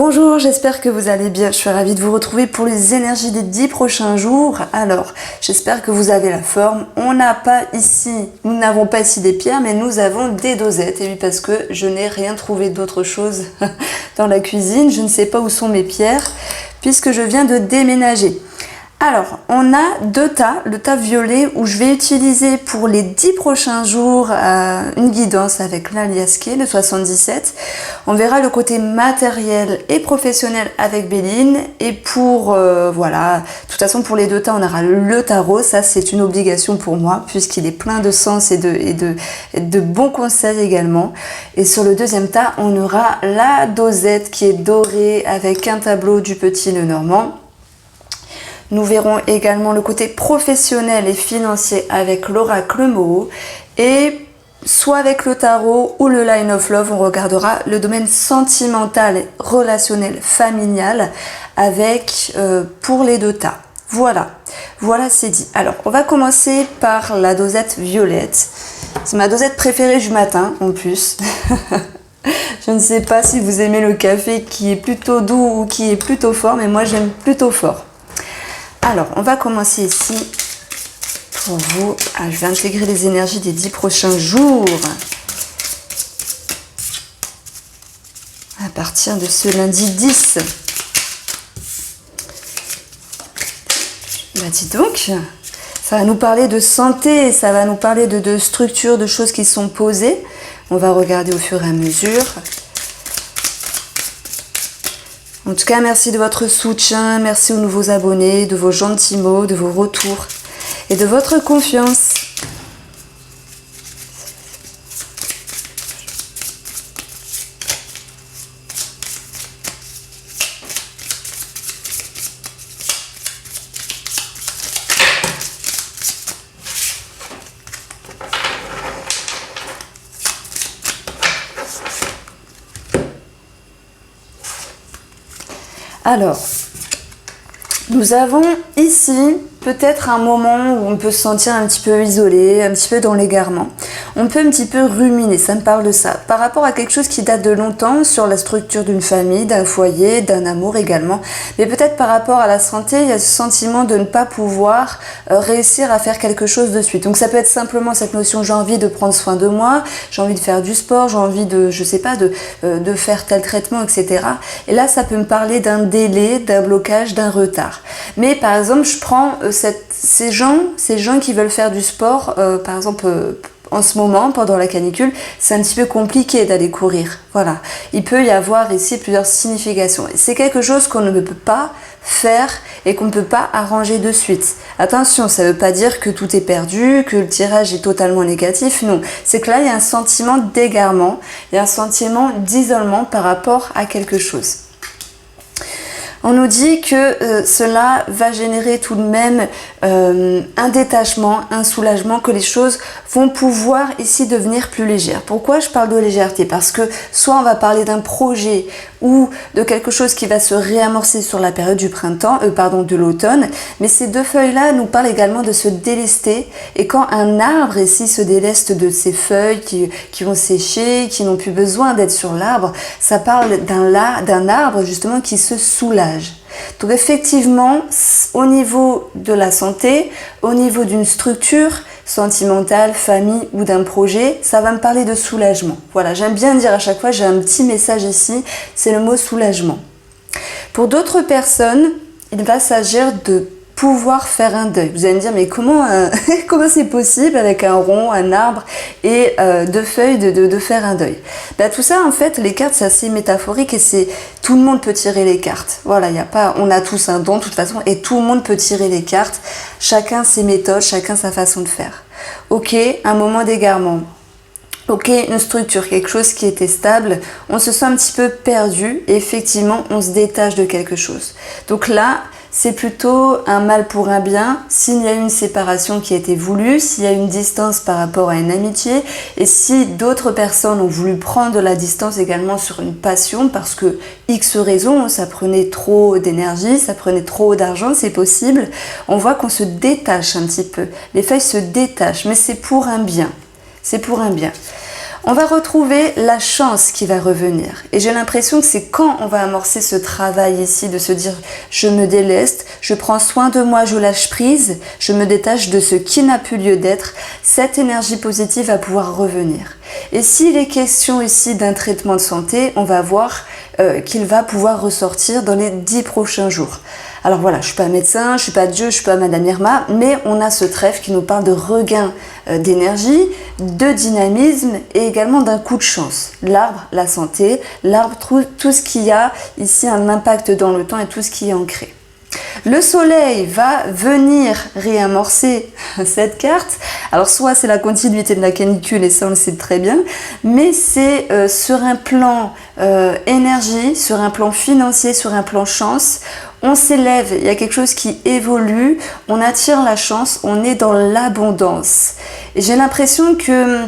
Bonjour, j'espère que vous allez bien. Je suis ravie de vous retrouver pour les énergies des 10 prochains jours. Alors, j'espère que vous avez la forme. Nous n'avons pas ici des pierres, mais nous avons des dosettes. Et oui, parce que je n'ai rien trouvé d'autre chose dans la cuisine. Je ne sais pas où sont mes pierres, puisque je viens de déménager. Alors, on a deux tas, le tas violet où je vais utiliser pour les 10 prochains jours une guidance avec l'Aliasqué, le 77. On verra le côté matériel et professionnel avec Béline. Et pour, voilà, de toute façon pour les deux tas, on aura le tarot. Ça, c'est une obligation pour moi puisqu'il est plein de sens et de bons conseils également. Et sur le deuxième tas, on aura la dosette qui est dorée avec un tableau du Petit Lenormand. Nous verrons également le côté professionnel et financier avec l'oracle Moho et soit avec le tarot ou le Line of Love, on regardera le domaine sentimental, relationnel, familial avec pour les deux tas. Voilà c'est dit. Alors on va commencer par la dosette violette. C'est ma dosette préférée du matin en plus. Je ne sais pas si vous aimez le café qui est plutôt doux ou qui est plutôt fort, mais moi j'aime plutôt fort. Alors, on va commencer ici pour vous. Je vais intégrer les énergies des 10 prochains jours. À partir de ce lundi 10. Bah dis donc, ça va nous parler de santé, ça va nous parler de structure, de choses qui sont posées. On va regarder au fur et à mesure. En tout cas, merci de votre soutien, merci aux nouveaux abonnés, de vos gentils mots, de vos retours et de votre confiance. Alors, nous avons ici peut-être un moment où on peut se sentir un petit peu isolé, un petit peu dans l'égarement. On peut un petit peu ruminer, ça me parle de ça. Par rapport à quelque chose qui date de longtemps, sur la structure d'une famille, d'un foyer, d'un amour également. Mais peut-être par rapport à la santé, il y a ce sentiment de ne pas pouvoir réussir à faire quelque chose de suite. Donc ça peut être simplement cette notion, j'ai envie de prendre soin de moi, j'ai envie de faire du sport, j'ai envie de, je sais pas, de faire tel traitement, etc. Et là, ça peut me parler d'un délai, d'un blocage, d'un retard. Mais par exemple, je prends ces gens qui veulent faire du sport, par exemple en ce moment, pendant la canicule, c'est un petit peu compliqué d'aller courir. Voilà. Il peut y avoir ici plusieurs significations. C'est quelque chose qu'on ne peut pas faire et qu'on ne peut pas arranger de suite. Attention, ça ne veut pas dire que tout est perdu, que le tirage est totalement négatif. Non. C'est que là, il y a un sentiment d'égarement, il y a un sentiment d'isolement par rapport à quelque chose. On nous dit que cela va générer tout de même un détachement, un soulagement, que les choses vont pouvoir ici devenir plus légères. Pourquoi je parle de légèreté? Parce que soit on va parler d'un projet ou de quelque chose qui va se réamorcer sur la période du printemps, de l'automne, mais ces deux feuilles-là nous parlent également de se délester. Et quand un arbre ici se déleste de ses feuilles qui vont sécher, qui n'ont plus besoin d'être sur l'arbre, ça parle d'un arbre justement qui se soulage. Donc effectivement, au niveau de la santé, au niveau d'une structure sentimentale, famille ou d'un projet, ça va me parler de soulagement. Voilà, j'aime bien dire à chaque fois, j'ai un petit message ici, c'est le mot soulagement. Pour d'autres personnes, il va s'agir de pouvoir faire un deuil. Vous allez me dire, mais comment c'est possible avec un rond, un arbre et deux feuilles de faire un deuil? Tout ça, en fait, les cartes, c'est assez métaphorique et tout le monde peut tirer les cartes. Voilà, on a tous un don de toute façon et tout le monde peut tirer les cartes. Chacun ses méthodes, chacun sa façon de faire. Ok, un moment d'égarement. Ok, une structure, quelque chose qui était stable, on se sent un petit peu perdu et effectivement, on se détache de quelque chose. Donc là, c'est plutôt un mal pour un bien, s'il y a une séparation qui a été voulue, s'il y a une distance par rapport à une amitié, et si d'autres personnes ont voulu prendre de la distance également sur une passion, parce que X raisons, ça prenait trop d'énergie, ça prenait trop d'argent, c'est possible, on voit qu'on se détache un petit peu. Les feuilles se détachent, mais c'est pour un bien. C'est pour un bien. On va retrouver la chance qui va revenir. Et j'ai l'impression que c'est quand on va amorcer ce travail ici, de se dire je me déleste, je prends soin de moi, je lâche prise, je me détache de ce qui n'a plus lieu d'être, cette énergie positive va pouvoir revenir. Et s'il est question ici d'un traitement de santé, on va voir qu'il va pouvoir ressortir dans les 10 prochains jours. Alors voilà, je ne suis pas médecin, je ne suis pas Dieu, je ne suis pas Madame Irma, mais on a ce trèfle qui nous parle de regain d'énergie, de dynamisme et également d'un coup de chance. L'arbre, la santé, l'arbre, tout ce qui a ici un impact dans le temps et tout ce qui est ancré. Le soleil va venir réamorcer cette carte. Alors soit c'est la continuité de la canicule et ça on le sait très bien, mais c'est sur un plan énergie, sur un plan financier, sur un plan chance. On s'élève, il y a quelque chose qui évolue, on attire la chance, on est dans l'abondance. Et j'ai l'impression que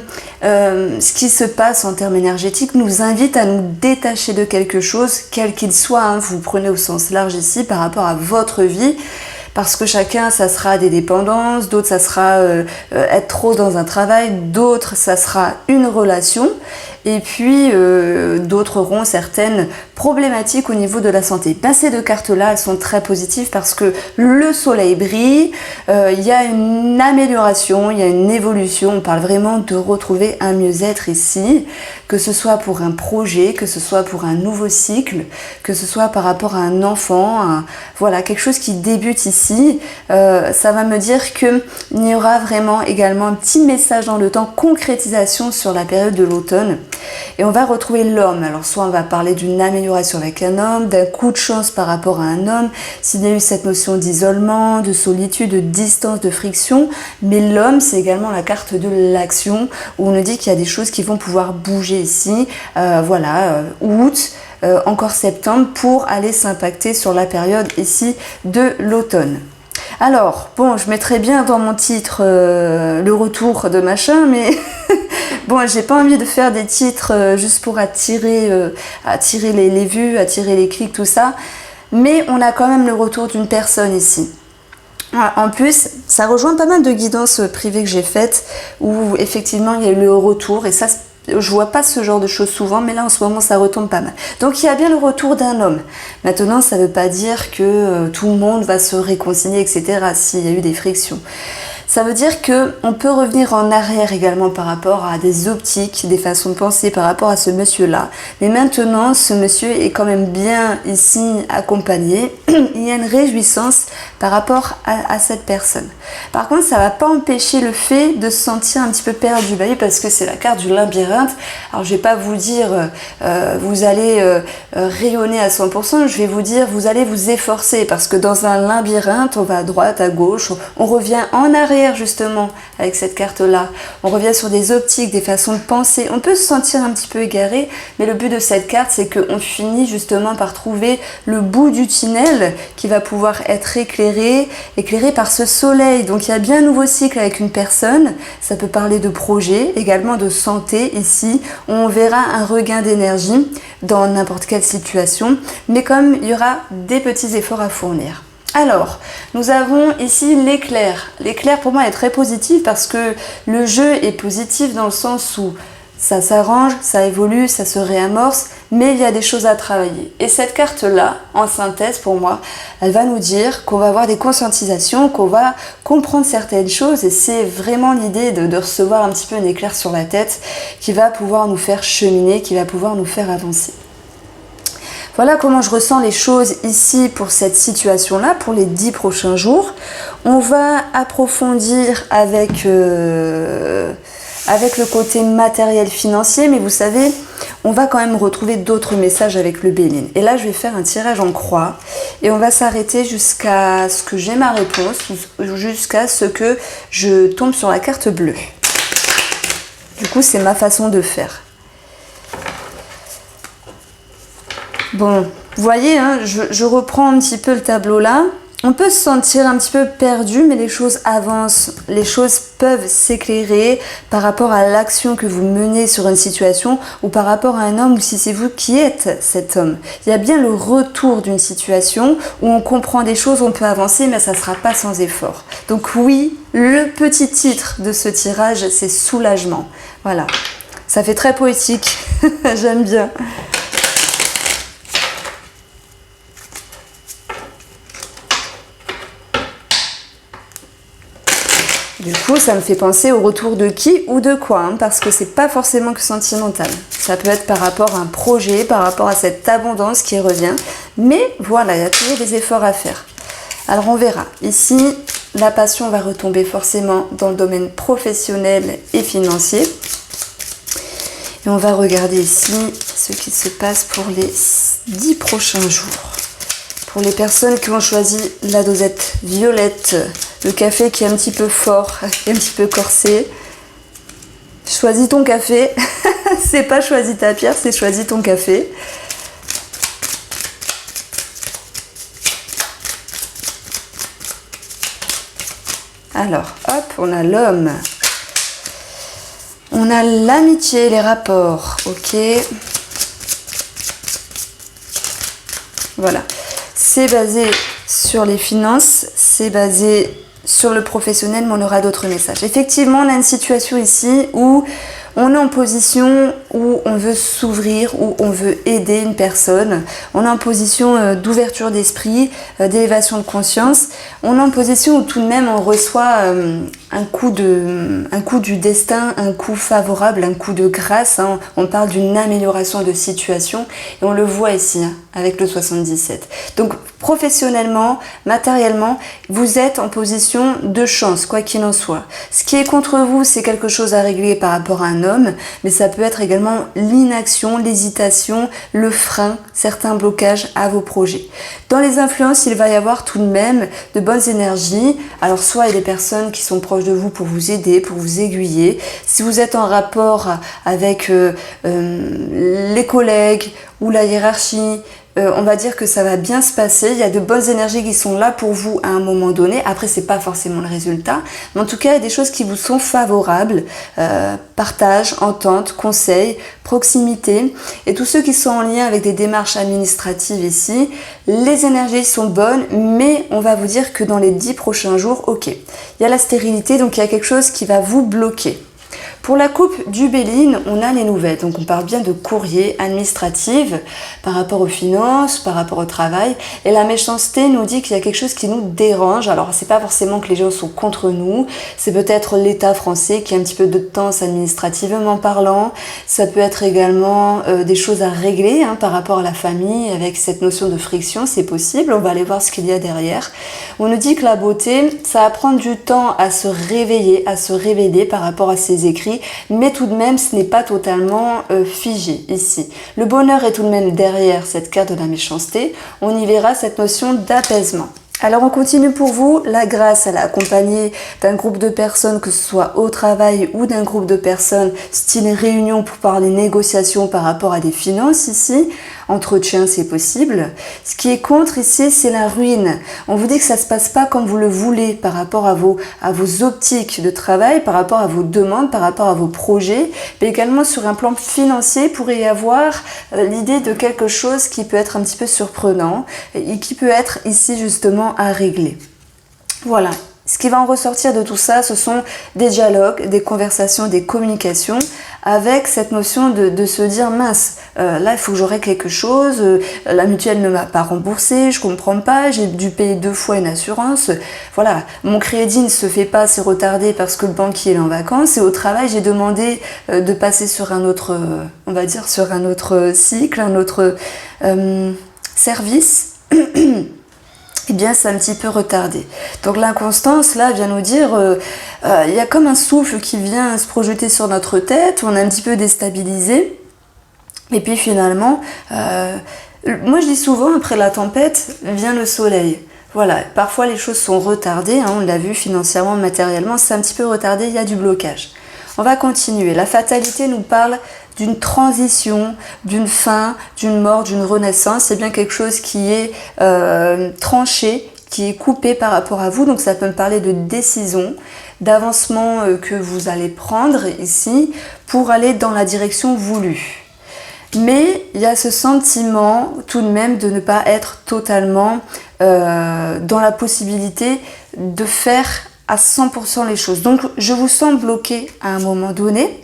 ce qui se passe en termes énergétiques nous invite à nous détacher de quelque chose, quel qu'il soit, hein, vous prenez au sens large ici par rapport à votre vie, parce que chacun, ça sera des dépendances, d'autres, ça sera être trop dans un travail, d'autres, ça sera une relation. Et puis, d'autres auront certaines problématiques au niveau de la santé. Ben, ces deux cartes-là, elles sont très positives parce que le soleil brille, il y a une amélioration, il y a une évolution. On parle vraiment de retrouver un mieux-être ici, que ce soit pour un projet, que ce soit pour un nouveau cycle, que ce soit par rapport à un enfant, voilà, quelque chose qui débute ici. Ça va me dire qu'il y aura vraiment également un petit message dans le temps, concrétisation sur la période de l'automne. Et on va retrouver l'homme. Alors soit on va parler d'une amélioration avec un homme, d'un coup de chance par rapport à un homme, s'il y a eu cette notion d'isolement, de solitude, de distance, de friction, mais l'homme c'est également la carte de l'action où on nous dit qu'il y a des choses qui vont pouvoir bouger ici, août, encore septembre, pour aller s'impacter sur la période ici de l'automne. Alors, bon, je mettrais bien dans mon titre le retour de machin, mais bon, j'ai pas envie de faire des titres juste pour attirer les vues, attirer les clics, tout ça. Mais on a quand même le retour d'une personne ici. En plus, ça rejoint pas mal de guidances privées que j'ai faites où effectivement il y a eu le retour et ça, je vois pas ce genre de choses souvent, mais là en ce moment ça retombe pas mal. Donc il y a bien le retour d'un homme. Maintenant, ça veut pas dire que tout le monde va se réconcilier, etc. s'il y a eu des frictions. Ça veut dire qu'on peut revenir en arrière également par rapport à des optiques, des façons de penser par rapport à ce monsieur-là. Mais maintenant, ce monsieur est quand même bien ici accompagné. Il y a une réjouissance par rapport à cette personne. Par contre, ça ne va pas empêcher le fait de se sentir un petit peu perdu. Bah oui, parce que c'est la carte du labyrinthe. Alors, je ne vais pas vous dire vous allez rayonner à 100%. Je vais vous dire vous allez vous efforcer. Parce que dans un labyrinthe, on va à droite, à gauche, on revient en arrière justement avec cette carte là, on revient sur des optiques, des façons de penser, on peut se sentir un petit peu égaré, mais le but de cette carte c'est qu'on finit justement par trouver le bout du tunnel qui va pouvoir être éclairé par ce soleil. Donc il y a bien un nouveau cycle avec une personne, ça peut parler de projet, également de santé ici, on verra un regain d'énergie dans n'importe quelle situation, mais comme il y aura des petits efforts à fournir. Alors, nous avons ici l'éclair. L'éclair pour moi est très positif parce que le jeu est positif dans le sens où ça s'arrange, ça évolue, ça se réamorce, mais il y a des choses à travailler. Et cette carte-là, en synthèse pour moi, elle va nous dire qu'on va avoir des conscientisations, qu'on va comprendre certaines choses et c'est vraiment l'idée de recevoir un petit peu un éclair sur la tête qui va pouvoir nous faire cheminer, qui va pouvoir nous faire avancer. Voilà comment je ressens les choses ici pour cette situation-là, pour les 10 prochains jours. On va approfondir avec le côté matériel financier, mais vous savez, on va quand même retrouver d'autres messages avec le Béline. Et là, je vais faire un tirage en croix et on va s'arrêter jusqu'à ce que j'ai ma réponse, jusqu'à ce que je tombe sur la carte bleue. Du coup, c'est ma façon de faire. Bon, vous voyez, hein, je reprends un petit peu le tableau là. On peut se sentir un petit peu perdu, mais les choses avancent. Les choses peuvent s'éclairer par rapport à l'action que vous menez sur une situation ou par rapport à un homme ou si c'est vous qui êtes cet homme. Il y a bien le retour d'une situation où on comprend des choses, on peut avancer, mais ça ne sera pas sans effort. Donc oui, le petit titre de ce tirage, c'est soulagement. Voilà. Ça fait très poétique, j'aime bien. Du coup, ça me fait penser au retour de qui ou de quoi, hein, parce que c'est pas forcément que sentimental. Ça peut être par rapport à un projet, par rapport à cette abondance qui revient. Mais voilà, il y a toujours des efforts à faire. Alors on verra. Ici, la passion va retomber forcément dans le domaine professionnel et financier. Et on va regarder ici ce qui se passe pour les 10 prochains jours. Pour les personnes qui ont choisi la dosette violette, le café qui est un petit peu fort et un petit peu corsé, choisis ton café. C'est pas choisis ta pierre, c'est choisis ton café. Alors, hop, on a l'homme. On a l'amitié, les rapports, ok. Voilà. C'est basé sur les finances, c'est basé sur le professionnel, mais on aura d'autres messages. Effectivement, on a une situation ici où on est en position où on veut s'ouvrir, où on veut aider une personne. On est en position d'ouverture d'esprit, d'élévation de conscience. On est en position où tout de même on reçoit un coup du destin, un coup favorable, un coup de grâce. Hein. On parle d'une amélioration de situation et on le voit ici hein, avec le 77. Donc professionnellement, matériellement, vous êtes en position de chance, quoi qu'il en soit. Ce qui est contre vous, c'est quelque chose à régler par rapport à un homme, mais ça peut être également l'inaction, l'hésitation, le frein, certains blocages à vos projets. Dans les influences, il va y avoir tout de même de bonnes énergies. Alors soit il y a des personnes qui sont proches de vous pour vous aider, pour vous aiguiller. Si vous êtes en rapport avec les collègues ou la hiérarchie, on va dire que ça va bien se passer. Il y a de bonnes énergies qui sont là pour vous à un moment donné. Après, c'est pas forcément le résultat, mais en tout cas, il y a des choses qui vous sont favorables. Partage, entente, conseil, proximité. Et tous ceux qui sont en lien avec des démarches administratives ici, les énergies sont bonnes, mais on va vous dire que dans les 10 prochains jours, ok, il y a la stérilité, donc il y a quelque chose qui va vous bloquer. Pour la coupe du Béline, on a les nouvelles. Donc on parle bien de courrier administratif par rapport aux finances, par rapport au travail. Et la méchanceté nous dit qu'il y a quelque chose qui nous dérange. Alors c'est pas forcément que les gens sont contre nous. C'est peut-être l'État français qui a un petit peu de temps administrativement parlant. Ça peut être également des choses à régler hein, par rapport à la famille avec cette notion de friction. C'est possible. On va aller voir ce qu'il y a derrière. On nous dit que la beauté, ça va prendre du temps à se réveiller, à se révéler par rapport à ses écrits. Mais tout de même, ce n'est pas totalement figé ici. Le bonheur est tout de même derrière cette carte de la méchanceté. On y verra cette notion d'apaisement. Alors on continue pour vous, la grâce, elle est accompagnée d'un groupe de personnes, que ce soit au travail ou d'un groupe de personnes, style réunion pour parler négociation par rapport à des finances ici, entretien c'est possible. Ce qui est contre ici, c'est la ruine. On vous dit que ça se passe pas comme vous le voulez par rapport à vos optiques de travail, par rapport à vos demandes, par rapport à vos projets, mais également sur un plan financier, pourrait y avoir l'idée de quelque chose qui peut être un petit peu surprenant et qui peut être ici justement à régler. Voilà. Ce qui va en ressortir de tout ça, ce sont des dialogues, des conversations, des communications avec cette notion de se dire mince, là il faut que j'aurai quelque chose, la mutuelle ne m'a pas remboursé, je comprends pas, j'ai dû payer 2 fois une assurance, voilà, mon crédit ne se fait pas, c'est retardé parce que le banquier est en vacances et au travail j'ai demandé de passer sur un autre, on va dire sur un autre cycle, un autre service. Eh bien, c'est un petit peu retardé. Donc l'inconstance, là, vient nous dire, il y a comme un souffle qui vient se projeter sur notre tête, on est un petit peu déstabilisé. Et puis finalement, moi je dis souvent, après la tempête, vient le soleil. Voilà, parfois les choses sont retardées, hein, on l'a vu financièrement, matériellement, c'est un petit peu retardé, il y a du blocage. On va continuer. La fatalité nous parle d'une transition, d'une fin, d'une mort, d'une renaissance. C'est bien quelque chose qui est tranché, qui est coupé par rapport à vous. Donc ça peut me parler de décision, d'avancement que vous allez prendre ici pour aller dans la direction voulue. Mais il y a ce sentiment tout de même de ne pas être totalement dans la possibilité de faire à 100% les choses. Donc je vous sens bloqué à un moment donné.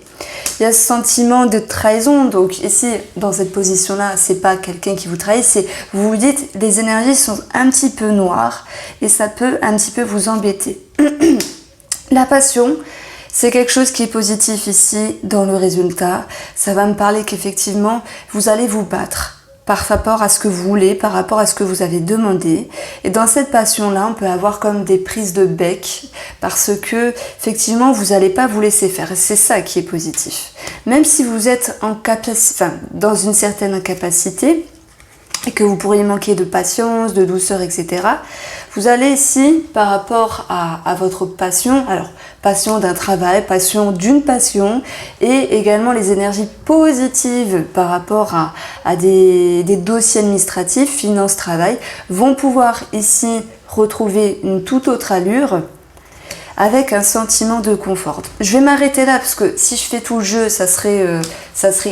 il y a ce sentiment de trahison. Donc ici, dans cette position-là, c'est pas quelqu'un qui vous trahit, c'est vous vous dites les énergies sont un petit peu noires et ça peut un petit peu vous embêter. La passion, c'est quelque chose qui est positif ici dans le résultat. Ça va me parler qu'effectivement, vous allez vous battre par rapport à ce que vous voulez, par rapport à ce que vous avez demandé. Et dans cette passion-là, on peut avoir comme des prises de bec parce que, effectivement, vous n'allez pas vous laisser faire. Et c'est ça qui est positif. Même si vous êtes dans une certaine incapacité et que vous pourriez manquer de patience, de douceur, etc., vous allez ici, par rapport à votre passion, alors passion d'un travail, passion d'une passion, et également les énergies positives par rapport à des dossiers administratifs, finance, travail, vont pouvoir ici retrouver une toute autre allure avec un sentiment de confort. Je vais m'arrêter là parce que si je fais tout le jeu, ça serait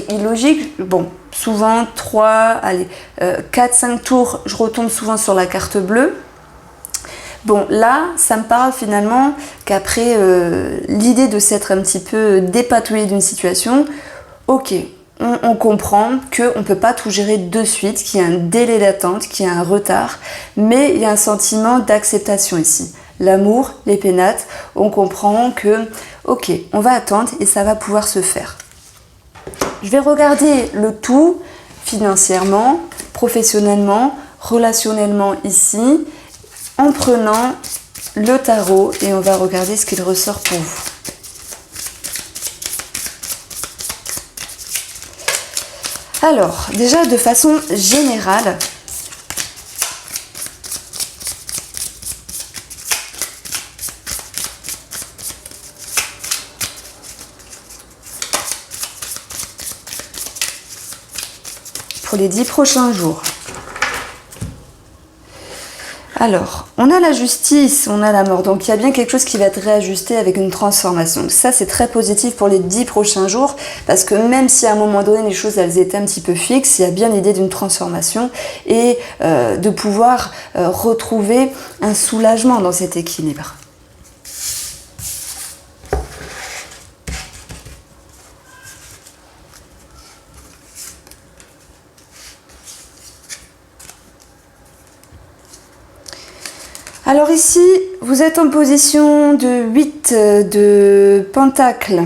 illogique. Bon, souvent 4, 5 tours, je retombe souvent sur la carte bleue. Bon, là, ça me parle finalement qu'après l'idée de s'être un petit peu dépatouillé d'une situation, ok, on comprend qu'on ne peut pas tout gérer de suite, qu'il y a un délai d'attente, qu'il y a un retard, mais il y a un sentiment d'acceptation ici. L'amour, les pénates, on comprend que, ok, on va attendre et ça va pouvoir se faire. Je vais regarder le tout financièrement, professionnellement, relationnellement ici, en prenant le tarot et on va regarder ce qu'il ressort pour vous. Alors, déjà de façon générale, pour les 10 prochains jours. Alors, on a la justice, on a la mort, donc il y a bien quelque chose qui va être réajusté avec une transformation. Ça, c'est très positif pour les 10 prochains jours, parce que même si à un moment donné, les choses, elles étaient un petit peu fixes, il y a bien l'idée d'une transformation et de pouvoir retrouver un soulagement dans cet équilibre. Alors ici, vous êtes en position de 8 de pentacles.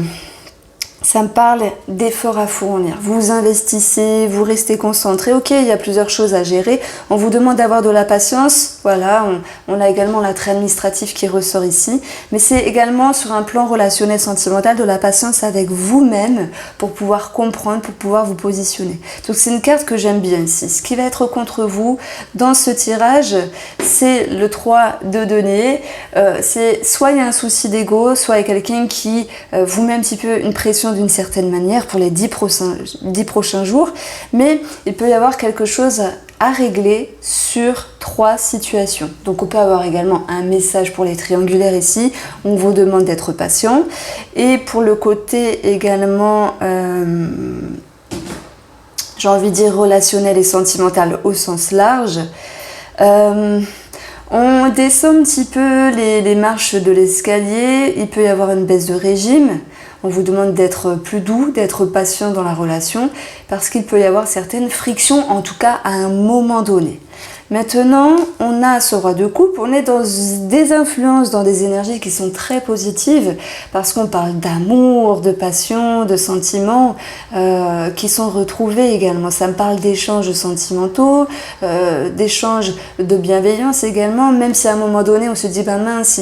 Ça me parle d'efforts à fournir. Vous investissez, vous restez concentré. Ok, il y a plusieurs choses à gérer. On vous demande d'avoir de la patience. Voilà, on a également l'attrait administratif qui ressort ici. Mais c'est également sur un plan relationnel sentimental de la patience avec vous-même pour pouvoir comprendre, pour pouvoir vous positionner. Donc c'est une carte que j'aime bien ici. Ce qui va être contre vous dans ce tirage, c'est le 3 de denier. C'est soit il y a un souci d'ego, soit il y a quelqu'un qui vous met un petit peu une pression d'une certaine manière pour les 10 prochains jours, mais il peut y avoir quelque chose à régler sur 3 situations. Donc on peut avoir également un message pour les triangulaires ici, on vous demande d'être patient, et pour le côté également j'ai envie de dire relationnel et sentimental au sens large, on descend un petit peu les marches de l'escalier, il peut y avoir une baisse de régime. On vous demande d'être plus doux, d'être patient dans la relation, parce qu'il peut y avoir certaines frictions, en tout cas à un moment donné. Maintenant, on a ce roi de coupe, on est dans des influences, dans des énergies qui sont très positives, parce qu'on parle d'amour, de passion, de sentiments qui sont retrouvés également. Ça me parle d'échanges sentimentaux, d'échanges de bienveillance également, même si à un moment donné on se dit ben mince,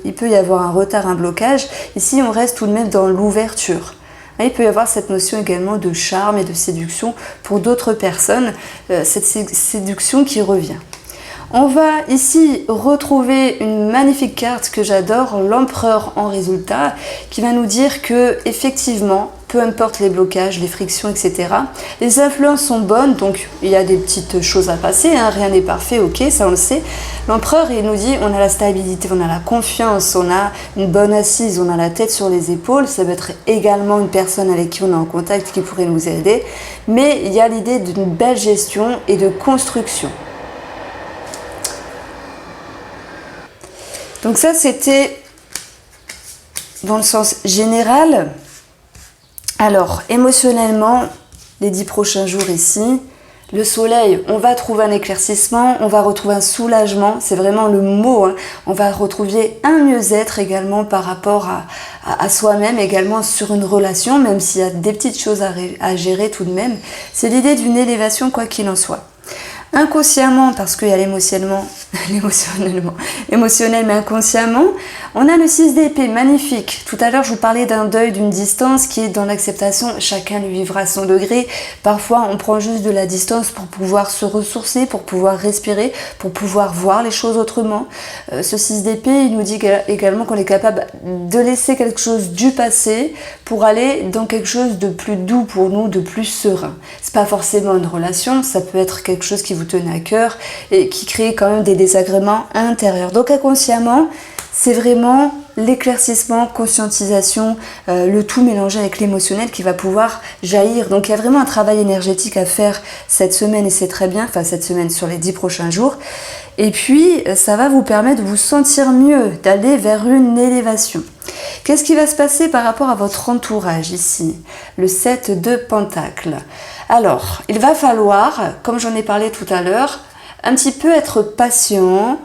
il peut y avoir un retard, un blocage, ici on reste tout de même dans l'ouverture. Il peut y avoir cette notion également de charme et de séduction pour d'autres personnes, cette séduction qui revient. On va ici retrouver une magnifique carte que j'adore, l'empereur en résultat, qui va nous dire que effectivement, peu importe les blocages, les frictions, etc., les influences sont bonnes, donc il y a des petites choses à passer, hein, rien n'est parfait, ok, ça on le sait. L'empereur, il nous dit, on a la stabilité, on a la confiance, on a une bonne assise, on a la tête sur les épaules, ça peut être également une personne avec qui on est en contact qui pourrait nous aider, mais il y a l'idée d'une belle gestion et de construction. Donc ça, c'était dans le sens général. Alors, émotionnellement, les 10 prochains jours ici, le soleil, on va trouver un éclaircissement, on va retrouver un soulagement, c'est vraiment le mot, hein. On va retrouver un mieux-être également par rapport à soi-même, également sur une relation, même s'il y a des petites choses à gérer tout de même. C'est l'idée d'une élévation quoi qu'il en soit. Inconsciemment, parce qu'il y a émotionnel mais inconsciemment, on a le 6 d'épée, magnifique. Tout à l'heure, je vous parlais d'un deuil, d'une distance qui est dans l'acceptation. Chacun le vivra à son degré. Parfois, on prend juste de la distance pour pouvoir se ressourcer, pour pouvoir respirer, pour pouvoir voir les choses autrement. Ce 6 d'épée, il nous dit également qu'on est capable de laisser quelque chose du passé pour aller dans quelque chose de plus doux pour nous, de plus serein. C'est pas forcément une relation, ça peut être quelque chose qui vous tenait à cœur et qui crée quand même des désagréments intérieurs. Donc inconsciemment, c'est vraiment l'éclaircissement, conscientisation, le tout mélangé avec l'émotionnel qui va pouvoir jaillir. Donc il y a vraiment un travail énergétique à faire cette semaine et c'est très bien, enfin cette semaine sur les 10 prochains jours. Et puis ça va vous permettre de vous sentir mieux, d'aller vers une élévation. Qu'est-ce qui va se passer par rapport à votre entourage ici? Le 7 de Pentacles. Alors, il va falloir, comme j'en ai parlé tout à l'heure, un petit peu être patiente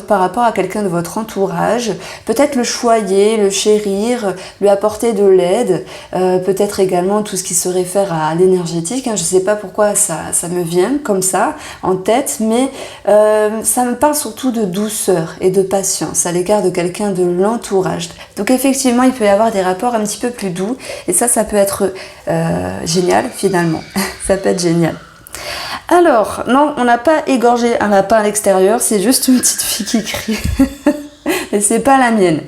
par rapport à quelqu'un de votre entourage, peut-être le choyer, le chérir, lui apporter de l'aide, peut-être également tout ce qui se réfère à l'énergétique, hein. Je ne sais pas pourquoi ça me vient comme ça en tête, mais ça me parle surtout de douceur et de patience à l'égard de quelqu'un de l'entourage. Donc effectivement, il peut y avoir des rapports un petit peu plus doux et ça peut être génial finalement, ça peut être génial. Alors, non, on n'a pas égorgé un lapin à l'extérieur, c'est juste une petite fille qui crie. Et c'est pas la mienne.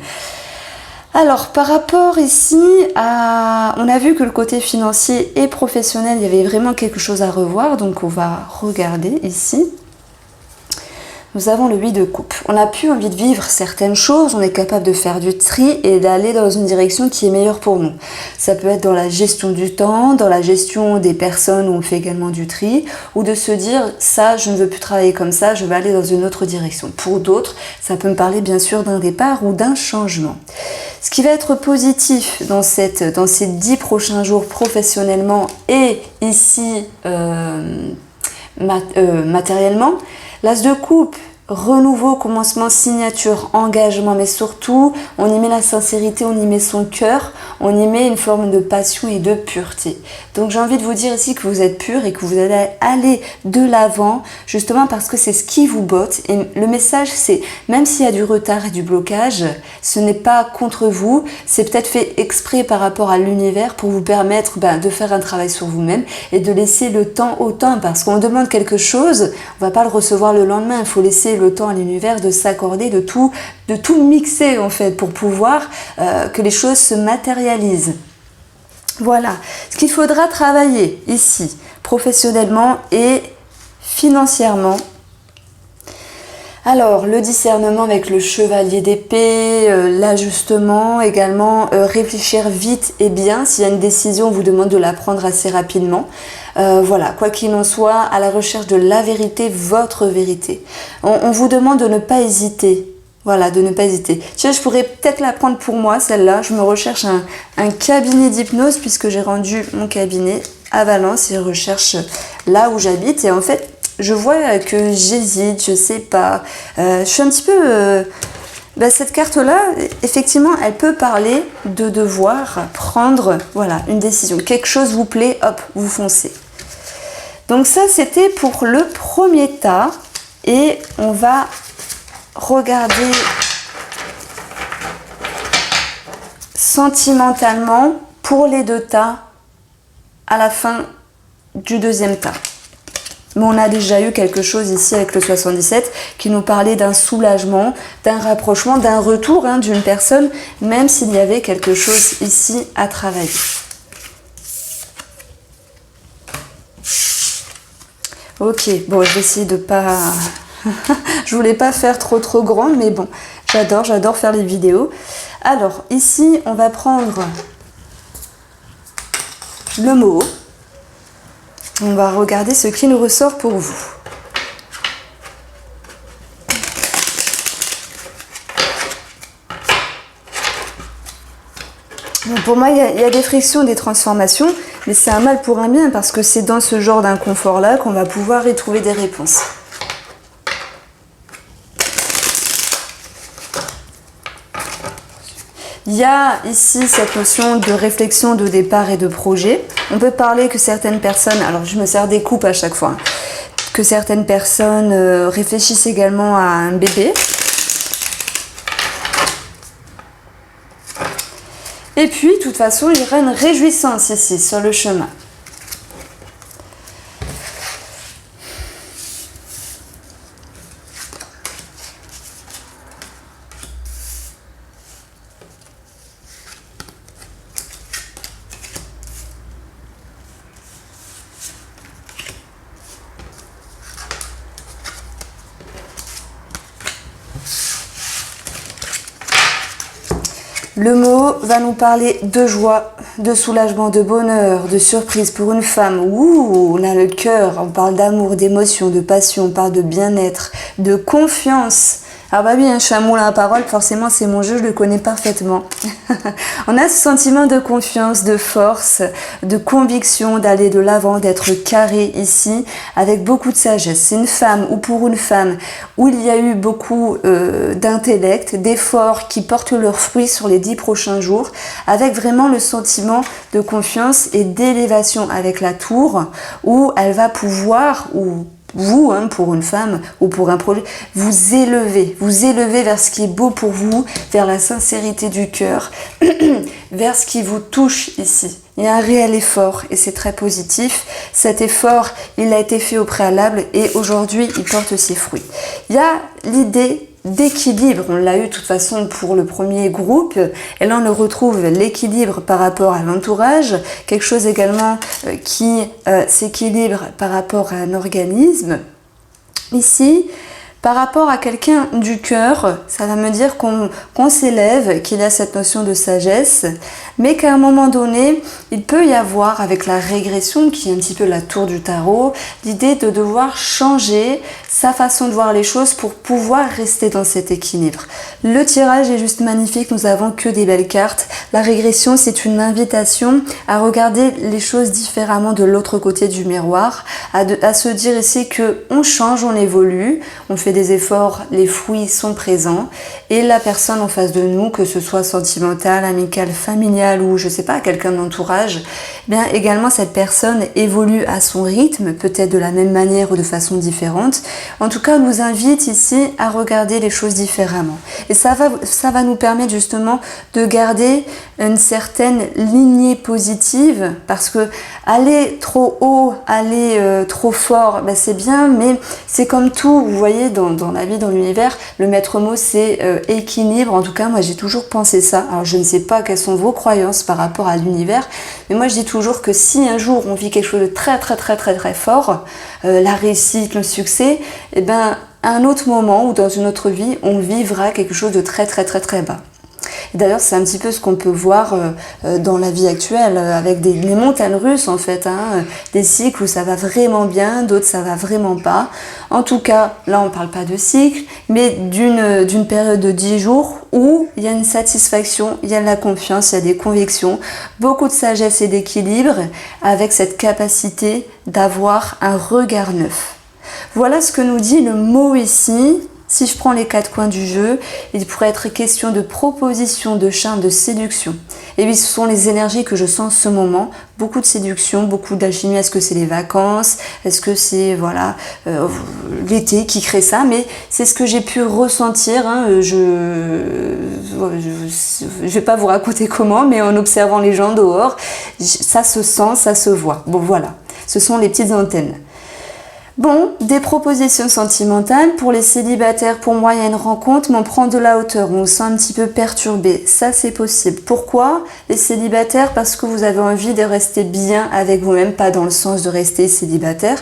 Alors, par rapport ici à... On a vu que le côté financier et professionnel, il y avait vraiment quelque chose à revoir. Donc, on va regarder ici. Nous avons le 8 de coupe. On n'a plus envie de vivre certaines choses, on est capable de faire du tri et d'aller dans une direction qui est meilleure pour nous. Ça peut être dans la gestion du temps, dans la gestion des personnes où on fait également du tri, ou de se dire ça, je ne veux plus travailler comme ça, je vais aller dans une autre direction. Pour d'autres, ça peut me parler bien sûr d'un départ ou d'un changement. Ce qui va être positif dans ces 10 prochains jours professionnellement et ici matériellement, l'as de coupe, renouveau, commencement, signature, engagement, mais surtout, on y met la sincérité, on y met son cœur, on y met une forme de passion et de pureté. Donc j'ai envie de vous dire ici que vous êtes pur et que vous allez aller de l'avant, justement parce que c'est ce qui vous botte. Et le message, c'est, même s'il y a du retard et du blocage, ce n'est pas contre vous, c'est peut-être fait exprès par rapport à l'univers pour vous permettre de faire un travail sur vous-même et de laisser le temps au temps, parce qu'on demande quelque chose, on ne va pas le recevoir le lendemain, il faut laisser le temps à l'univers de s'accorder, de tout mixer en fait pour pouvoir que les choses se matérialisent. Voilà, ce qu'il faudra travailler ici, professionnellement et financièrement. Alors, le discernement avec le chevalier d'épée, l'ajustement également, réfléchir vite et bien. S'il y a une décision, on vous demande de la prendre assez rapidement. Voilà, quoi qu'il en soit, à la recherche de la vérité, votre vérité. On vous demande de ne pas hésiter. Voilà, de ne pas hésiter. Tiens, je pourrais peut-être la prendre pour moi, celle-là. Je me recherche un cabinet d'hypnose puisque j'ai rendu mon cabinet à Valence et je recherche là où j'habite. Et en fait, je vois que j'hésite, je sais pas. Je suis un petit peu... cette carte-là, effectivement, elle peut parler de devoir prendre une décision. Quelque chose vous plaît, hop, vous foncez. Donc ça, c'était pour le premier tas. Et on va regarder sentimentalement pour les deux tas à la fin du deuxième tas. Mais on a déjà eu quelque chose ici avec le 77 qui nous parlait d'un soulagement, d'un rapprochement, d'un retour d'une personne, même s'il y avait quelque chose ici à travailler. Ok, bon, je vais essayer de pas... Je voulais pas faire trop grande, mais bon, j'adore faire les vidéos. Alors, ici, on va prendre le mot. On va regarder ce qui nous ressort pour vous. Pour moi, il y a des frictions, des transformations, mais c'est un mal pour un bien parce que c'est dans ce genre d'inconfort-là qu'on va pouvoir y trouver des réponses. Il y a ici cette notion de réflexion, de départ et de projet. On peut parler que certaines personnes, alors je me sers des coupes à chaque fois, que certaines personnes réfléchissent également à un bébé. Et puis, de toute façon, il y aura une réjouissance ici, sur le chemin. Le mot va nous parler de joie, de soulagement, de bonheur, de surprise pour une femme. Ouh, on a le cœur, on parle d'amour, d'émotion, de passion, on parle de bien-être, de confiance. Ah bah oui, un chamoulin à parole, forcément c'est mon jeu, je le connais parfaitement. On a ce sentiment de confiance, de force, de conviction, d'aller de l'avant, d'être carré ici, avec beaucoup de sagesse. C'est une femme, ou pour une femme, où il y a eu beaucoup d'intellect, d'efforts qui portent leurs fruits sur les 10 prochains jours, avec vraiment le sentiment de confiance et d'élévation avec la tour, où elle va pouvoir, ou vous, pour une femme ou pour un projet, vous élevez vers ce qui est beau pour vous, vers la sincérité du cœur, vers ce qui vous touche ici. Il y a un réel effort et c'est très positif. Cet effort, il a été fait au préalable et aujourd'hui, il porte ses fruits. Il y a l'idée d'équilibre, on l'a eu de toute façon pour le premier groupe, et là on le retrouve l'équilibre par rapport à l'entourage, quelque chose également qui s'équilibre par rapport à un organisme. Ici, par rapport à quelqu'un du cœur, ça va me dire qu'on s'élève, qu'il y a cette notion de sagesse, mais qu'à un moment donné, il peut y avoir, avec la régression, qui est un petit peu la tour du tarot, l'idée de devoir changer sa façon de voir les choses pour pouvoir rester dans cet équilibre. Le tirage est juste magnifique, nous avons que des belles cartes. La régression, c'est une invitation à regarder les choses différemment de l'autre côté du miroir, à se dire ici que on change, on évolue, on fait des efforts, les fruits sont présents et la personne en face de nous, que ce soit sentimentale, amicale, familiale ou je sais pas, quelqu'un d'entourage, bien également cette personne évolue à son rythme, peut-être de la même manière ou de façon différente. En tout cas, on nous invite ici à regarder les choses différemment. Et ça va nous permettre justement de garder une certaine lignée positive parce que aller trop haut, aller trop fort, ben c'est bien, mais c'est comme tout, vous voyez, dans la vie, dans l'univers, le maître mot c'est équilibre. En tout cas, moi j'ai toujours pensé ça. Alors je ne sais pas quelles sont vos croyances par rapport à l'univers, mais moi je dis toujours que si un jour on vit quelque chose de très fort, la réussite, le succès, et ben à un autre moment ou dans une autre vie, on vivra quelque chose de très bas. D'ailleurs, c'est un petit peu ce qu'on peut voir dans la vie actuelle, avec les montagnes russes en fait, des cycles où ça va vraiment bien, d'autres ça va vraiment pas. En tout cas, là on parle pas de cycle, mais d'une période de 10 jours où il y a une satisfaction, il y a de la confiance, il y a des convictions, beaucoup de sagesse et d'équilibre, avec cette capacité d'avoir un regard neuf. Voilà ce que nous dit le mot ici. Si je prends les 4 coins du jeu, il pourrait être question de proposition, de charme, de séduction. Et oui, ce sont les énergies que je sens en ce moment. Beaucoup de séduction, beaucoup d'alchimie. Est-ce que c'est les vacances? Est-ce que c'est l'été qui crée ça? Mais c'est ce que j'ai pu ressentir. Je vais pas vous raconter comment, mais en observant les gens dehors, ça se sent, ça se voit. Bon voilà, ce sont les petites antennes. Bon, des propositions sentimentales pour les célibataires. Pour moi, il y a une rencontre, mais on prend de la hauteur, on se sent un petit peu perturbé. Ça, c'est possible. Pourquoi les célibataires? Parce que vous avez envie de rester bien avec vous-même, pas dans le sens de rester célibataire,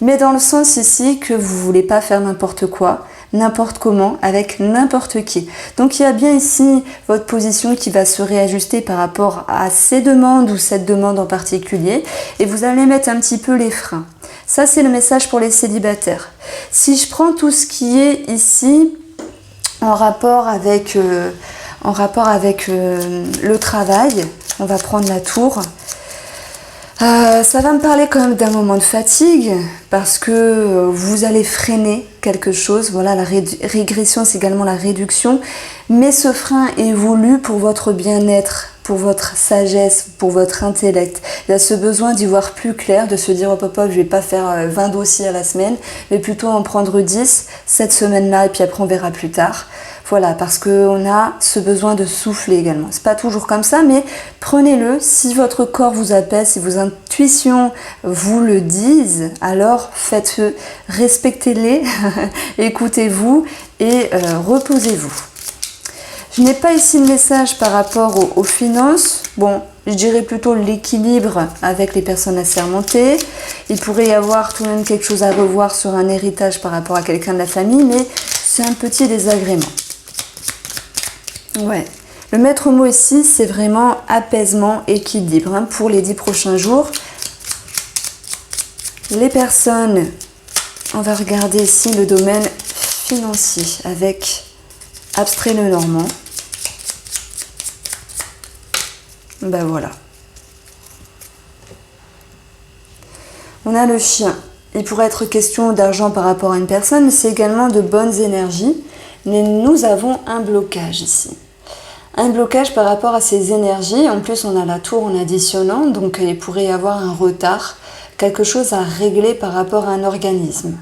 mais dans le sens ici que vous voulez pas faire n'importe quoi, n'importe comment, avec n'importe qui. Donc il y a bien ici votre position qui va se réajuster par rapport à ces demandes ou cette demande en particulier, et vous allez mettre un petit peu les freins. Ça, c'est le message pour les célibataires. Si je prends tout ce qui est ici en rapport avec le travail, On va prendre la tour. Ça va me parler quand même d'un moment de fatigue parce que vous allez freiner quelque chose. Voilà, la régression, c'est également la réduction. Mais ce frein est voulu pour votre bien-être, pour votre sagesse, pour votre intellect. Il y a ce besoin d'y voir plus clair, de se dire, hop, hop, hop, je vais pas faire 20 dossiers à la semaine, mais plutôt en prendre 10 cette semaine-là et puis après on verra plus tard. Voilà, parce qu'on a ce besoin de souffler également. C'est pas toujours comme ça, mais prenez-le. Si votre corps vous appelle, si vos intuitions vous le disent, alors faites-le, respectez-les, écoutez-vous et reposez-vous. Je n'ai pas ici de message par rapport aux finances. Bon, je dirais plutôt l'équilibre avec les personnes assermentées. Il pourrait y avoir tout de même quelque chose à revoir sur un héritage par rapport à quelqu'un de la famille, mais c'est un petit désagrément. Ouais. Le maître mot ici, c'est vraiment apaisement, équilibre hein, pour les 10 prochains jours. Les personnes, on va regarder ici le domaine financier avec Abstrait le Normand. Ben voilà. On a le chien. Il pourrait être question d'argent par rapport à une personne, mais c'est également de bonnes énergies. Mais nous avons un blocage ici. Un blocage par rapport à ces énergies. En plus, on a la tour en additionnant, donc il pourrait y avoir un retard, quelque chose à régler par rapport à un organisme.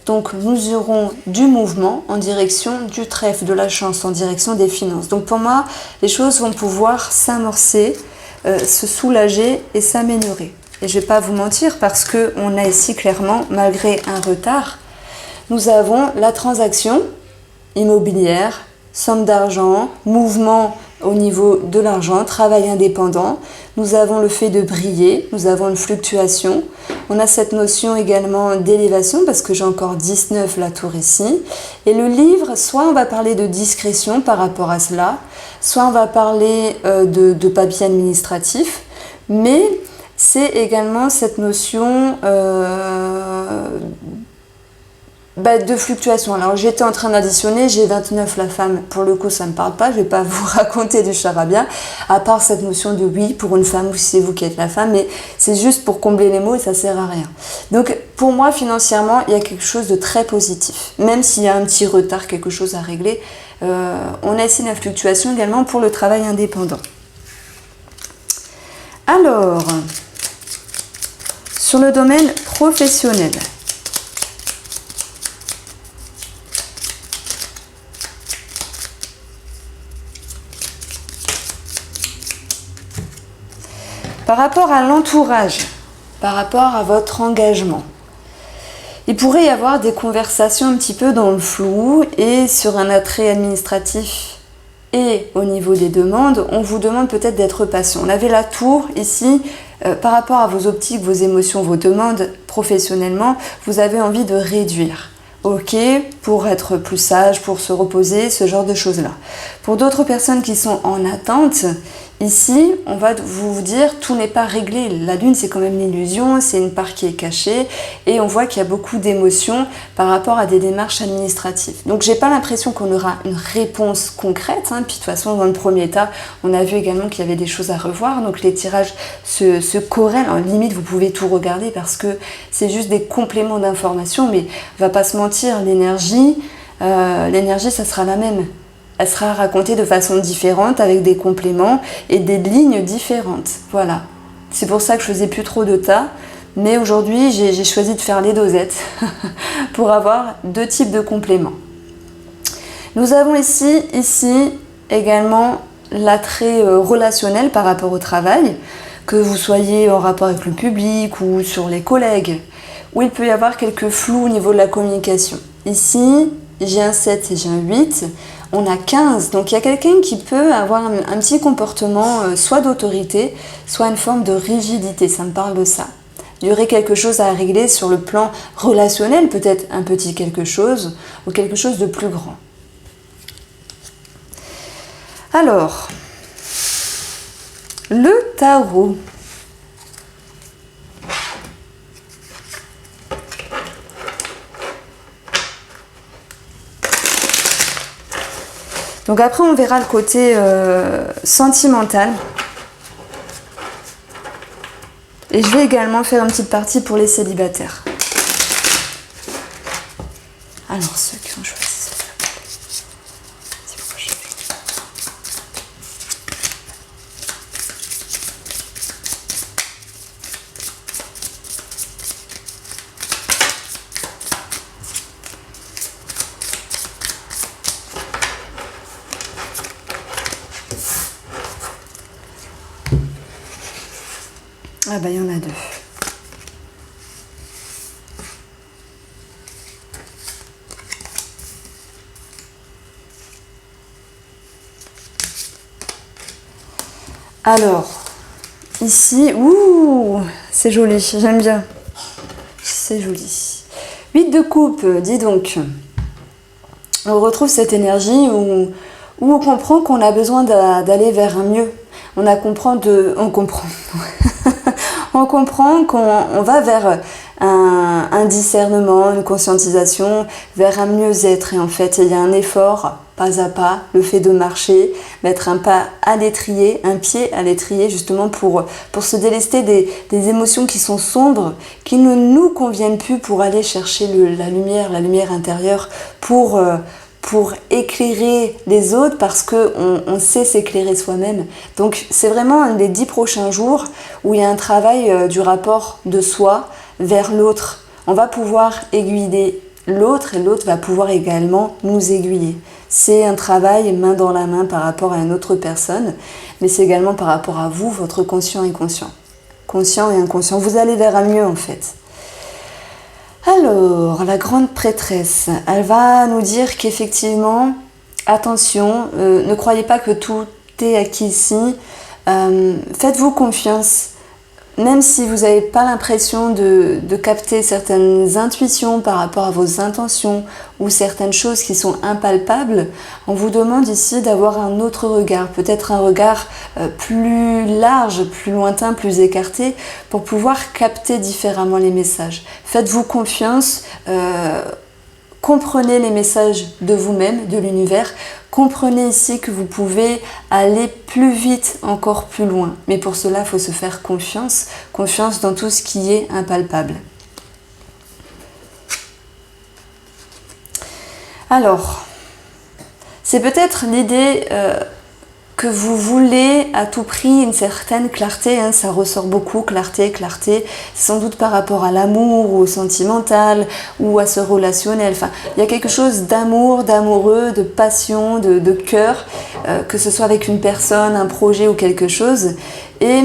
Donc nous aurons du mouvement en direction du trèfle, de la chance, en direction des finances. Donc pour moi, les choses vont pouvoir s'amorcer, se soulager et s'améliorer. Et je ne vais pas vous mentir parce qu'on a ici clairement, malgré un retard, nous avons la transaction immobilière, somme d'argent, mouvement au niveau de l'argent, travail indépendant. Nous avons le fait de briller, nous avons une fluctuation. On a cette notion également d'élévation parce que j'ai encore 19 la tour ici. Et le livre, soit on va parler de discrétion par rapport à cela, soit on va parler de papier administratif, mais c'est également cette notion de fluctuation. Alors j'étais en train d'additionner, j'ai 29 la femme, pour le coup ça ne me parle pas, je ne vais pas vous raconter du charabia, à part cette notion de oui pour une femme ou si c'est vous qui êtes la femme, mais c'est juste pour combler les mots et ça sert à rien. Donc pour moi financièrement il y a quelque chose de très positif, même s'il y a un petit retard, quelque chose à régler. On a ici la fluctuation également pour le travail indépendant. Alors, sur le domaine professionnel, par rapport à l'entourage, par rapport à votre engagement, il pourrait y avoir des conversations un petit peu dans le flou et sur un attrait administratif et au niveau des demandes, on vous demande peut-être d'être patient. On avait la tour ici, par rapport à vos optiques, vos émotions, vos demandes professionnellement, vous avez envie de réduire. Ok, pour être plus sage, pour se reposer, ce genre de choses-là. Pour d'autres personnes qui sont en attente, ici, on va vous dire tout n'est pas réglé. La lune, c'est quand même l'illusion, c'est une part qui est cachée et on voit qu'il y a beaucoup d'émotions par rapport à des démarches administratives. Donc, j'ai pas l'impression qu'on aura une réponse concrète. Puis, de toute façon, dans le premier état, on a vu également qu'il y avait des choses à revoir. Donc, les tirages se corrèlent. En limite, vous pouvez tout regarder parce que c'est juste des compléments d'informations. Mais on va pas se mentir, l'énergie, ça sera la même. Elle sera racontée de façon différente avec des compléments et des lignes différentes. Voilà. C'est pour ça que je faisais plus trop de tas. Mais aujourd'hui, j'ai choisi de faire les dosettes pour avoir deux types de compléments. Nous avons ici également l'attrait relationnel par rapport au travail, que vous soyez en rapport avec le public ou sur les collègues, où il peut y avoir quelques flous au niveau de la communication. Ici, j'ai un 7 et j'ai un 8. On a 15, donc il y a quelqu'un qui peut avoir un petit comportement soit d'autorité, soit une forme de rigidité, ça me parle de ça. Il y aurait quelque chose à régler sur le plan relationnel, peut-être un petit quelque chose, ou quelque chose de plus grand. Alors, le tarot. Donc après, on verra le côté sentimental. Et je vais également faire une petite partie pour les célibataires. Alors, ceux qui ont choisi ça. Ah bah il y en a deux. Alors, ici, ouh, c'est joli, j'aime bien. C'est joli. 8 de coupe, dis donc. On retrouve cette énergie où on comprend qu'on a besoin d'aller vers un mieux. On comprend on comprend qu'on va vers un discernement, une conscientisation, vers un mieux-être. Et en fait, il y a un effort, pas à pas, le fait de marcher, mettre un pas à l'étrier, un pied à l'étrier, justement pour se délester des émotions qui sont sombres, qui ne nous conviennent plus, pour aller chercher la lumière intérieure, pour éclairer les autres, parce qu'on sait s'éclairer soi-même. Donc c'est vraiment les 10 prochains jours où il y a un travail du rapport de soi vers l'autre. On va pouvoir aiguiller l'autre et l'autre va pouvoir également nous aiguiller. C'est un travail main dans la main par rapport à une autre personne, mais c'est également par rapport à vous, votre conscient et inconscient. Conscient et inconscient, vous allez vers un mieux en fait. Alors, la grande prêtresse, elle va nous dire qu'effectivement, attention, ne croyez pas que tout est acquis ici, faites-vous confiance, même si vous n'avez pas l'impression de capter certaines intuitions par rapport à vos intentions ou certaines choses qui sont impalpables, on vous demande ici d'avoir un autre regard, peut-être un regard plus large, plus lointain, plus écarté, pour pouvoir capter différemment les messages. Faites-vous confiance, comprenez les messages de vous-même, de l'univers. Comprenez ici que vous pouvez aller plus vite, encore plus loin. Mais pour cela, il faut se faire confiance. Confiance dans tout ce qui est impalpable. Alors, c'est peut-être l'idée que vous voulez à tout prix une certaine clarté, hein, ça ressort beaucoup, clarté, sans doute par rapport à l'amour ou au sentimental ou à ce relationnel. Enfin, il y a quelque chose d'amour, d'amoureux, de passion, de cœur, que ce soit avec une personne, un projet ou quelque chose. Et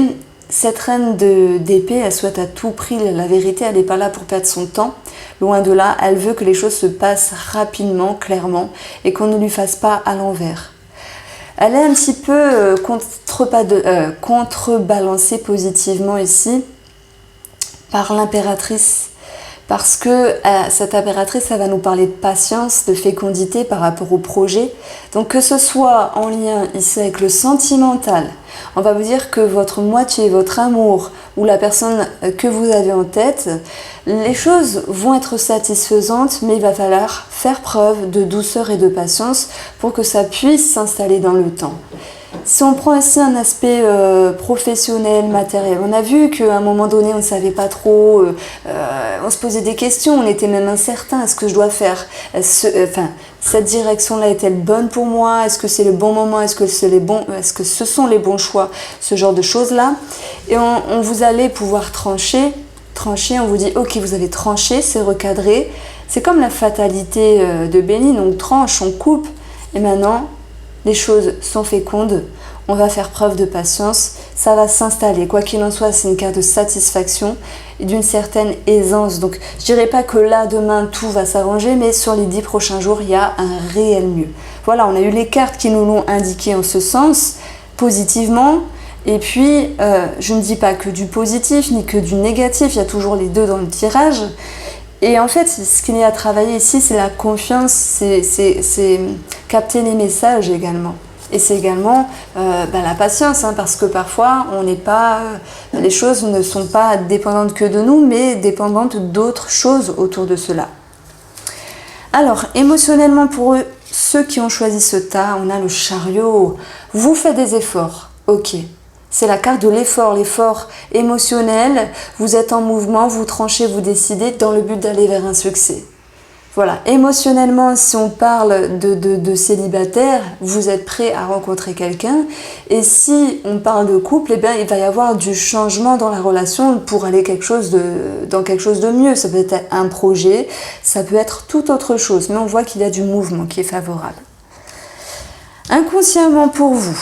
cette reine d'épée, elle souhaite à tout prix la vérité, elle n'est pas là pour perdre son temps. Loin de là, elle veut que les choses se passent rapidement, clairement, et qu'on ne lui fasse pas à l'envers. Elle est un petit peu contrebalancée positivement ici par l'impératrice. Parce que cette impératrice, ça va nous parler de patience, de fécondité par rapport au projet. Donc que ce soit en lien ici avec le sentimental, on va vous dire que votre moitié, votre amour ou la personne que vous avez en tête, les choses vont être satisfaisantes, mais il va falloir faire preuve de douceur et de patience pour que ça puisse s'installer dans le temps. Si on prend ici un aspect professionnel, matériel, on a vu qu'à un moment donné, on ne savait pas trop, on se posait des questions, on était même incertain, est-ce que je dois faire, cette direction-là est-elle bonne pour moi, est-ce que c'est le bon moment, est-ce que ce sont les bons choix, ce genre de choses-là. Et on vous allez pouvoir trancher, on vous dit, ok, vous avez tranché, c'est recadré, c'est comme la fatalité de Béline, on tranche, on coupe, et maintenant, les choses sont fécondes, on va faire preuve de patience, ça va s'installer. Quoi qu'il en soit, c'est une carte de satisfaction et d'une certaine aisance. Donc, je dirais pas que là, demain, tout va s'arranger, mais sur les 10 prochains jours, il y a un réel mieux. Voilà, on a eu les cartes qui nous l'ont indiqué en ce sens, positivement. Et puis, je ne dis pas que du positif, ni que du négatif, il y a toujours les deux dans le tirage. Et en fait, ce qu'il y a à travailler ici, c'est la confiance, c'est capter les messages également. Et c'est également la patience, hein, parce que parfois, les choses ne sont pas dépendantes que de nous, mais dépendantes d'autres choses autour de cela. Alors, émotionnellement, pour ceux qui ont choisi ce tas, on a le chariot. Vous faites des efforts, ok. C'est la carte de l'effort émotionnel. Vous êtes en mouvement, vous tranchez, vous décidez dans le but d'aller vers un succès. Voilà, émotionnellement, si on parle de célibataire, vous êtes prêt à rencontrer quelqu'un. Et si on parle de couple, eh bien, il va y avoir du changement dans la relation pour aller dans quelque chose de mieux. Ça peut être un projet, ça peut être tout autre chose. Mais on voit qu'il y a du mouvement qui est favorable. Inconsciemment pour vous.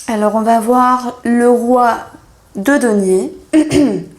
Alors, on va voir le roi de denier.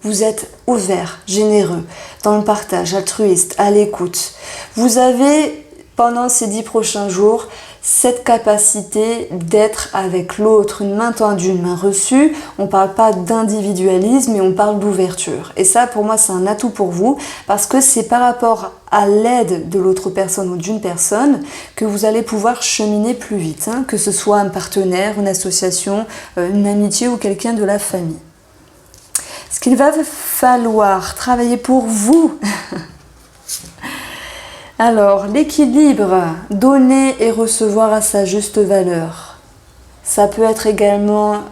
Vous êtes ouvert, généreux, dans le partage, altruiste, à l'écoute. Vous avez, pendant ces 10 prochains jours, cette capacité d'être avec l'autre, une main tendue, une main reçue. On ne parle pas d'individualisme, mais on parle d'ouverture. Et ça, pour moi, c'est un atout pour vous, parce que c'est par rapport à l'aide de l'autre personne ou d'une personne que vous allez pouvoir cheminer plus vite, hein, que ce soit un partenaire, une association, une amitié ou quelqu'un de la famille. Ce qu'il va falloir travailler pour vous. Alors, l'équilibre, donner et recevoir à sa juste valeur. Ça peut être également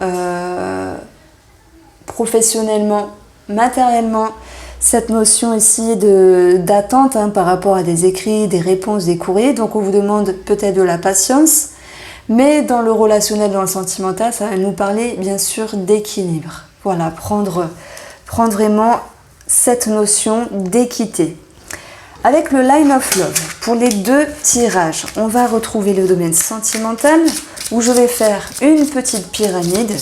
professionnellement, matériellement, cette notion ici d'attente hein, par rapport à des écrits, des réponses, des courriers. Donc, on vous demande peut-être de la patience. Mais dans le relationnel, dans le sentimental, ça va nous parler bien sûr d'équilibre. Voilà, prendre vraiment cette notion d'équité. Avec le Line of Love, pour les 2 tirages, on va retrouver le domaine sentimental où je vais faire une petite pyramide.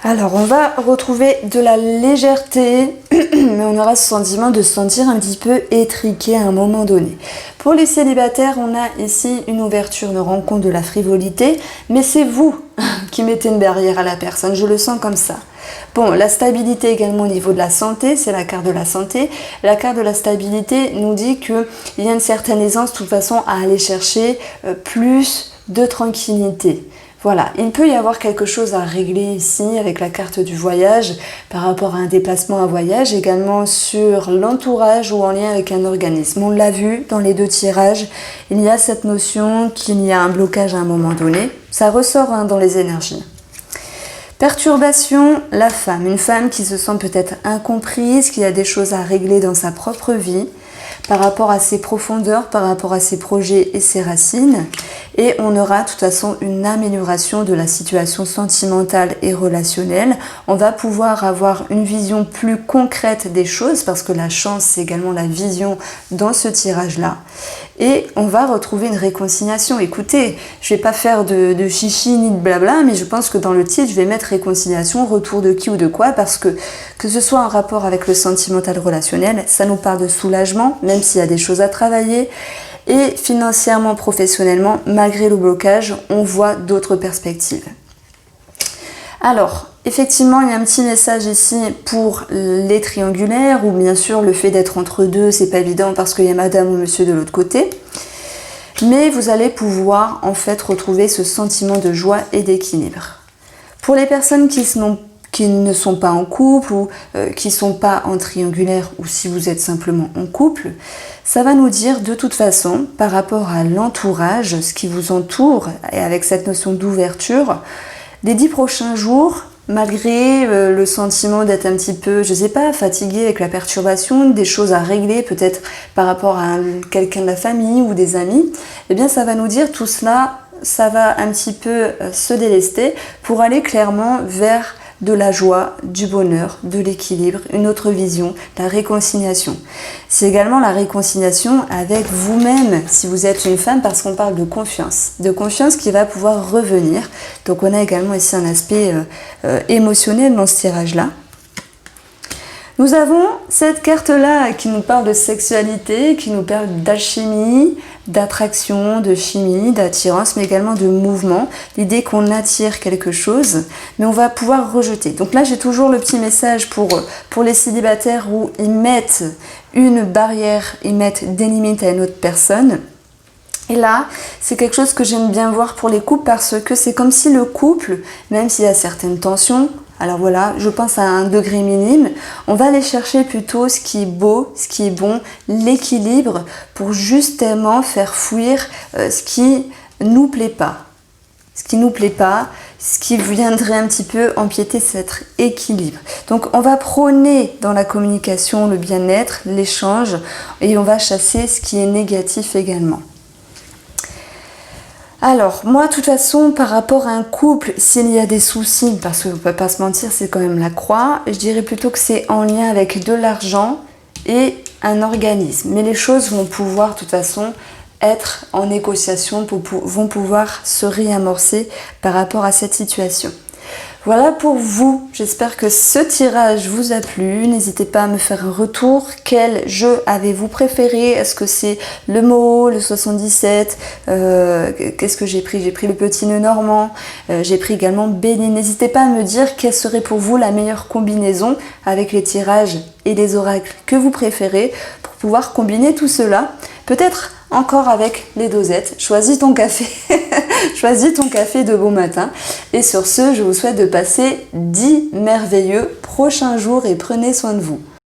Alors, on va retrouver de la légèreté, mais on aura ce sentiment de se sentir un petit peu étriqué à un moment donné. Pour les célibataires, on a ici une ouverture, une rencontre de la frivolité, mais c'est vous qui mettez une barrière à la personne, je le sens comme ça. Bon, la stabilité également au niveau de la santé, c'est la carte de la santé. La carte de la stabilité nous dit qu'il y a une certaine aisance, de toute façon, à aller chercher plus de tranquillité. Voilà, il peut y avoir quelque chose à régler ici avec la carte du voyage par rapport à un déplacement à voyage, également sur l'entourage ou en lien avec un organisme. On l'a vu dans les 2 tirages, il y a cette notion qu'il y a un blocage à un moment donné. Ça ressort hein, dans les énergies. Perturbation, la femme. Une femme qui se sent peut-être incomprise, qui a des choses à régler dans sa propre vie par rapport à ses profondeurs, par rapport à ses projets et ses racines. Et on aura de toute façon une amélioration de la situation sentimentale et relationnelle. On va pouvoir avoir une vision plus concrète des choses parce que la chance, c'est également la vision dans ce tirage-là. Et on va retrouver une réconciliation. Écoutez, je ne vais pas faire de chichi ni de blabla, mais je pense que dans le titre, je vais mettre réconciliation, retour de qui ou de quoi, parce que ce soit un rapport avec le sentimental relationnel, ça nous parle de soulagement, même s'il y a des choses à travailler. Et financièrement, professionnellement, malgré le blocage, on voit d'autres perspectives. Alors, effectivement, il y a un petit message ici pour les triangulaires, où bien sûr le fait d'être entre deux, c'est pas évident parce qu'il y a madame ou monsieur de l'autre côté. Mais vous allez pouvoir en fait retrouver ce sentiment de joie et d'équilibre. Pour les personnes qui ne sont pas en couple ou qui ne sont pas en triangulaire, ou si vous êtes simplement en couple, ça va nous dire de toute façon, par rapport à l'entourage, ce qui vous entoure, et avec cette notion d'ouverture, les 10 prochains jours, malgré le sentiment d'être un petit peu, je sais pas, fatigué avec la perturbation, des choses à régler peut-être par rapport à quelqu'un de la famille ou des amis, eh bien ça va nous dire tout cela, ça va un petit peu se délester pour aller clairement vers de la joie, du bonheur, de l'équilibre, une autre vision, la réconciliation. C'est également la réconciliation avec vous-même, si vous êtes une femme, parce qu'on parle de confiance qui va pouvoir revenir. Donc on a également ici un aspect émotionnel dans ce tirage-là. Nous avons cette carte-là qui nous parle de sexualité, qui nous parle d'alchimie, d'attraction, de chimie, d'attirance, mais également de mouvement. L'idée qu'on attire quelque chose, mais on va pouvoir rejeter. Donc là, j'ai toujours le petit message pour les célibataires où ils mettent une barrière, ils mettent des limites à une autre personne. Et là, c'est quelque chose que j'aime bien voir pour les couples parce que c'est comme si le couple, même s'il y a certaines tensions, alors voilà, je pense à un degré minime, on va aller chercher plutôt ce qui est beau, ce qui est bon, l'équilibre pour justement faire fuir ce qui nous plaît pas. Ce qui nous plaît pas, ce qui viendrait un petit peu empiéter cet équilibre. Donc on va prôner dans la communication le bien-être, l'échange et on va chasser ce qui est négatif également. Alors, moi, de toute façon, par rapport à un couple, s'il y a des soucis, parce qu'on ne peut pas se mentir, c'est quand même la croix, je dirais plutôt que c'est en lien avec de l'argent et un organisme. Mais les choses vont pouvoir, de toute façon, être en négociation, vont pouvoir se réamorcer par rapport à cette situation. Voilà pour vous, j'espère que ce tirage vous a plu, n'hésitez pas à me faire un retour, quel jeu avez-vous préféré, est-ce que c'est le Moho, le 77, qu'est-ce que j'ai pris le petit nœud normand, j'ai pris également Béni, n'hésitez pas à me dire quelle serait pour vous la meilleure combinaison avec les tirages et les oracles que vous préférez pour pouvoir combiner tout cela, peut-être encore avec les dosettes. Choisis ton café, choisis ton café de bon matin. Et sur ce, je vous souhaite de passer 10 merveilleux prochains jours et prenez soin de vous.